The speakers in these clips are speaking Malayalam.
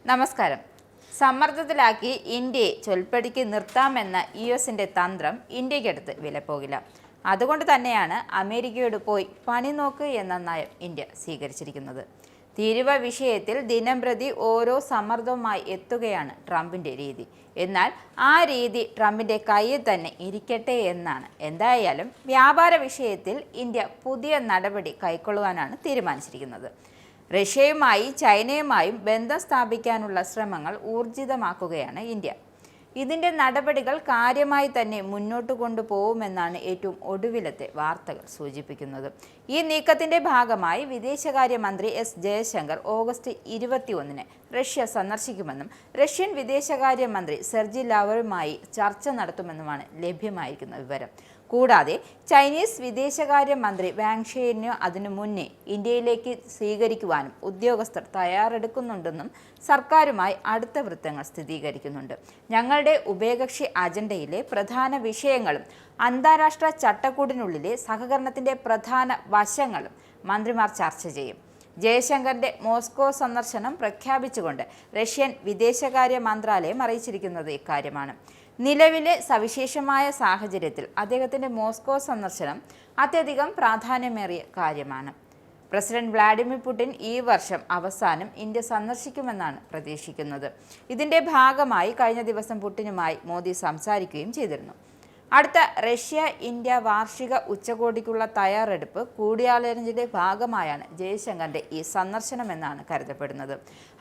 നമസ്കാരം. സമ്മർദ്ദത്തിലാക്കി ഇന്ത്യയെ ചൊൽപ്പടിക്ക് നിർത്താമെന്ന യുഎസിന്റെ തന്ത്രം ഇന്ത്യക്കടുത്ത് വിലപ്പോകില്ല. അതുകൊണ്ട് തന്നെയാണ് അമേരിക്കയോട് പോയി പണി നോക്ക് എന്ന നയം ഇന്ത്യ സ്വീകരിച്ചിരിക്കുന്നത്. തീരുവ വിഷയത്തിൽ ദിനംപ്രതി ഓരോ സമ്മർദ്ദവുമായി എത്തുകയാണ് ട്രംപിന്റെ രീതി. എന്നാൽ ആ രീതി ട്രംപിന്റെ കയ്യിൽ തന്നെ ഇരിക്കട്ടെ എന്നാണ്. എന്തായാലും വ്യാപാര വിഷയത്തിൽ ഇന്ത്യ പുതിയ നടപടി കൈക്കൊള്ളുവാനാണ് തീരുമാനിച്ചിരിക്കുന്നത്. റഷ്യയുമായി ചൈനയുമായും ബന്ധം സ്ഥാപിക്കാനുള്ള ശ്രമങ്ങൾ ഊർജിതമാക്കുകയാണ് ഇന്ത്യ. ഇതിന്റെ നടപടികൾ കാര്യമായി തന്നെ മുന്നോട്ട് കൊണ്ടുപോകുമെന്നാണ് ഏറ്റവും ഒടുവിലത്തെ വാർത്തകൾ സൂചിപ്പിക്കുന്നത്. ഈ നീക്കത്തിന്റെ ഭാഗമായി വിദേശകാര്യമന്ത്രി എസ് ജയശങ്കർ ഓഗസ്റ്റ് 21 റഷ്യ സന്ദർശിക്കുമെന്നും റഷ്യൻ വിദേശകാര്യമന്ത്രി സെർജി ലാവറുമായി ചർച്ച നടത്തുമെന്നുമാണ് ലഭ്യമായിരിക്കുന്ന വിവരം. കൂടാതെ ചൈനീസ് വിദേശകാര്യമന്ത്രി വാങ് ഷിയെ അതിനു മുന്നേ ഇന്ത്യയിലേക്ക് സ്വീകരിക്കുവാനും ഉദ്യോഗസ്ഥർ തയ്യാറെടുക്കുന്നുണ്ടെന്നും സർക്കാരുമായി അടുത്ത വൃത്തങ്ങൾ സ്ഥിരീകരിക്കുന്നുണ്ട്. ഞങ്ങളുടെ ഉഭയകക്ഷി അജണ്ടയിലെ പ്രധാന വിഷയങ്ങളും അന്താരാഷ്ട്ര ചട്ടക്കൂടിനുള്ളിലെ സഹകരണത്തിന്റെ പ്രധാന വശങ്ങളും മന്ത്രിമാർ ചർച്ച ചെയ്യും. ജയശങ്കറിന്റെ മോസ്കോ സന്ദർശനം പ്രഖ്യാപിച്ചുകൊണ്ട് റഷ്യൻ വിദേശകാര്യ മന്ത്രാലയം അറിയിച്ചിരിക്കുന്നത് ഇക്കാര്യമാണ്. നിലവിലെ സവിശേഷമായ സാഹചര്യത്തിൽ അദ്ദേഹത്തിന്റെ മോസ്കോ സന്ദർശനം അത്യധികം പ്രാധാന്യമേറിയ കാര്യമാണ്. പ്രസിഡന്റ് വ്ളാഡിമിർ പുടിൻ ഈ വർഷം അവസാനം ഇന്ത്യ സന്ദർശിക്കുമെന്നാണ് പ്രതീക്ഷിക്കുന്നത്. ഇതിന്റെ ഭാഗമായി കഴിഞ്ഞ ദിവസം പുടിനുമായി മോദി സംസാരിക്കുകയും ചെയ്തിരുന്നു. അടുത്ത റഷ്യ ഇന്ത്യ വാർഷിക ഉച്ചകോടിക്കുള്ള തയ്യാറെടുപ്പ് കൂടിയാലോചനയുടെ ഭാഗമായാണ് ജയശങ്കറിന്റെ ഈ സന്ദർശനമെന്നാണ് കരുതപ്പെടുന്നത്.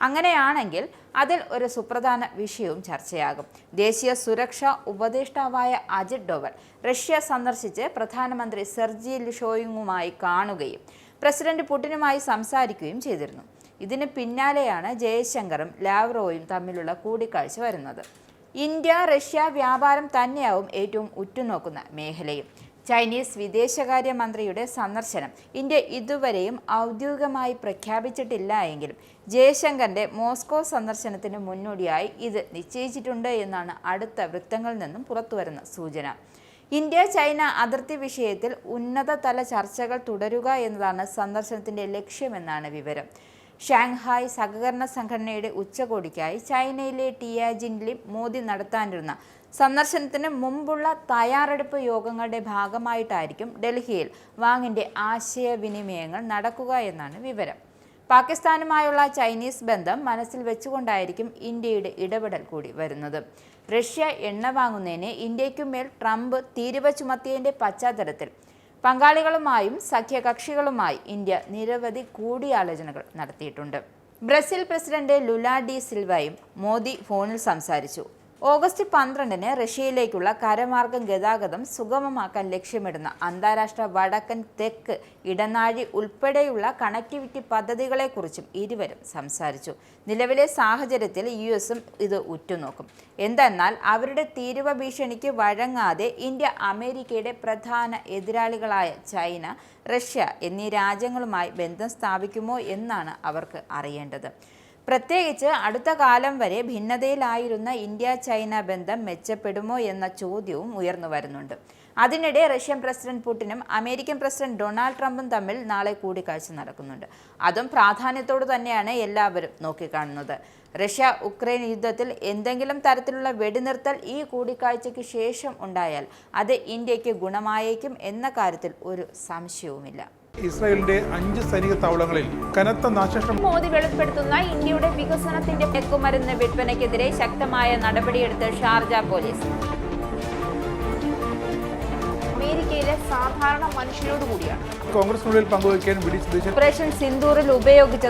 അങ്ങനെയാണെങ്കിൽ അതിൽ ഒരു സുപ്രധാന വിഷയവും ചർച്ചയാകും. ദേശീയ സുരക്ഷാ ഉപദേഷ്ടാവായ അജിത് ഡോവൽ റഷ്യ സന്ദർശിച്ച് പ്രധാനമന്ത്രി സെർജി ഷോയിഗുമായി കാണുകയും പ്രസിഡന്റ് പുടിനുമായി സംസാരിക്കുകയും ചെയ്തിരുന്നു. ഇതിന് പിന്നാലെയാണ് ജയശങ്കറും ലാവ്റോവും തമ്മിലുള്ള കൂടിക്കാഴ്ച വരുന്നത്. ഇന്ത്യ റഷ്യ വ്യാപാരം തന്നെയാവും ഏറ്റവും ഉറ്റുനോക്കുന്ന മേഖലയും. ചൈനീസ് വിദേശകാര്യമന്ത്രിയുടെ സന്ദർശനം ഇന്ത്യ ഇതുവരെയും ഔദ്യോഗികമായി പ്രഖ്യാപിച്ചിട്ടില്ല എങ്കിലും ജയശങ്കറിന്റെ മോസ്കോ സന്ദർശനത്തിന് മുന്നോടിയായി ഇത് നിശ്ചയിച്ചിട്ടുണ്ട് എന്നാണ് അടുത്ത വൃത്തങ്ങളിൽ നിന്നും പുറത്തുവരുന്ന സൂചന. ഇന്ത്യ ചൈന അതിർത്തി വിഷയത്തിൽ ഉന്നതതല ചർച്ചകൾ തുടരുക എന്നതാണ് സന്ദർശനത്തിന്റെ ലക്ഷ്യമെന്നാണ് വിവരം. ഷാങ്ഹായ് സഹകരണ സംഘടനയുടെ ഉച്ചകോടിക്കായി ചൈനയിലെ ടിയാജിനിൽ മോദി നടത്താനിരുന്ന സന്ദർശനത്തിന് മുമ്പുള്ള തയ്യാറെടുപ്പ് യോഗങ്ങളുടെ ഭാഗമായിട്ടായിരിക്കും ഡൽഹിയിൽ വാങ്ങിന്റെ ആശയവിനിമയങ്ങൾ നടക്കുക എന്നാണ് വിവരം. പാകിസ്ഥാനുമായുള്ള ചൈനീസ് ബന്ധം മനസ്സിൽ വെച്ചുകൊണ്ടായിരിക്കും ഇന്ത്യയുടെ ഇടപെടൽ കൂടി വരുന്നത്. റഷ്യ എണ്ണ വാങ്ങുന്നതിന് ഇന്ത്യയ്ക്കുമേൽ ട്രംപ് തീരുവ ചുമത്തിയതിന്റെ പശ്ചാത്തലത്തിൽ പങ്കാളികളുമായും സഖ്യകക്ഷികളുമായി ഇന്ത്യ നിരവധി കൂടിയാലോചനകൾ നടത്തിയിട്ടുണ്ട്. ബ്രസീൽ പ്രസിഡന്റ് ലുല ഡി സിൽവയും മോദി ഫോണിൽ സംസാരിച്ചു. ഓഗസ്റ്റ് 12 റഷ്യയിലേക്കുള്ള കരമാർഗം ഗതാഗതം സുഗമമാക്കാൻ ലക്ഷ്യമിടുന്ന അന്താരാഷ്ട്ര വടക്കൻ തെക്ക് ഇടനാഴി ഉൾപ്പെടെയുള്ള കണക്ടിവിറ്റി പദ്ധതികളെക്കുറിച്ചും ഇരുവരും സംസാരിച്ചു. നിലവിലെ സാഹചര്യത്തിൽ യുഎസും ഇത് ഉറ്റുനോക്കും. എന്തെന്നാൽ അവരുടെ തീരുവ ഭീഷണിക്ക് വഴങ്ങാതെ ഇന്ത്യ അമേരിക്കയുടെ പ്രധാന എതിരാളികളായ ചൈന, റഷ്യ എന്നീ രാജ്യങ്ങളുമായി ബന്ധം സ്ഥാപിക്കുമോ എന്നാണ് അവർക്ക് അറിയേണ്ടത്. പ്രത്യേകിച്ച് അടുത്ത കാലം വരെ ഭിന്നതയിലായിരുന്ന ഇന്ത്യ ചൈന ബന്ധം മെച്ചപ്പെടുമോ എന്ന ചോദ്യവും ഉയർന്നു വരുന്നുണ്ട്. അതിനിടെ റഷ്യൻ പ്രസിഡന്റ് പുടിനും അമേരിക്കൻ പ്രസിഡന്റ് ഡൊണാൾഡ് ട്രംപും തമ്മിൽ നാളെ കൂടിക്കാഴ്ച നടക്കുന്നുണ്ട്. അതും പ്രാധാന്യത്തോടു തന്നെയാണ് എല്ലാവരും നോക്കിക്കാണുന്നത്. റഷ്യ ഉക്രൈൻ യുദ്ധത്തിൽ എന്തെങ്കിലും തരത്തിലുള്ള വെടിനിർത്തൽ ഈ കൂടിക്കാഴ്ചയ്ക്ക് ശേഷം ഉണ്ടായാൽ അത് ഇന്ത്യക്ക് ഗുണമായേക്കും എന്ന കാര്യത്തിൽ ഒരു സംശയവുമില്ല. ഇസ്രായേലിന്റെ 5 സൈനിക താവളങ്ങളിൽ കനത്ത നാശനഷ്ടം. മോദി വെളിപ്പെടുത്തുന്ന ഇന്ത്യയുടെ വികസനത്തിന്റെ മയക്കുമരുന്ന് വിൽപ്പനയ്ക്കെതിരെ ശക്തമായ നടപടിയെടുത്ത് ഷാർജ പോലീസ്. അമേരിക്കയിലെ സാധാരണ മനുഷ്യരോടുകൂടിയാണ് കോൺഗ്രസിനുള്ളിൽ പങ്കുവയ്ക്കാൻ ഓപ്പറേഷൻ സിന്ദൂറിൽ ഉപയോഗിച്ച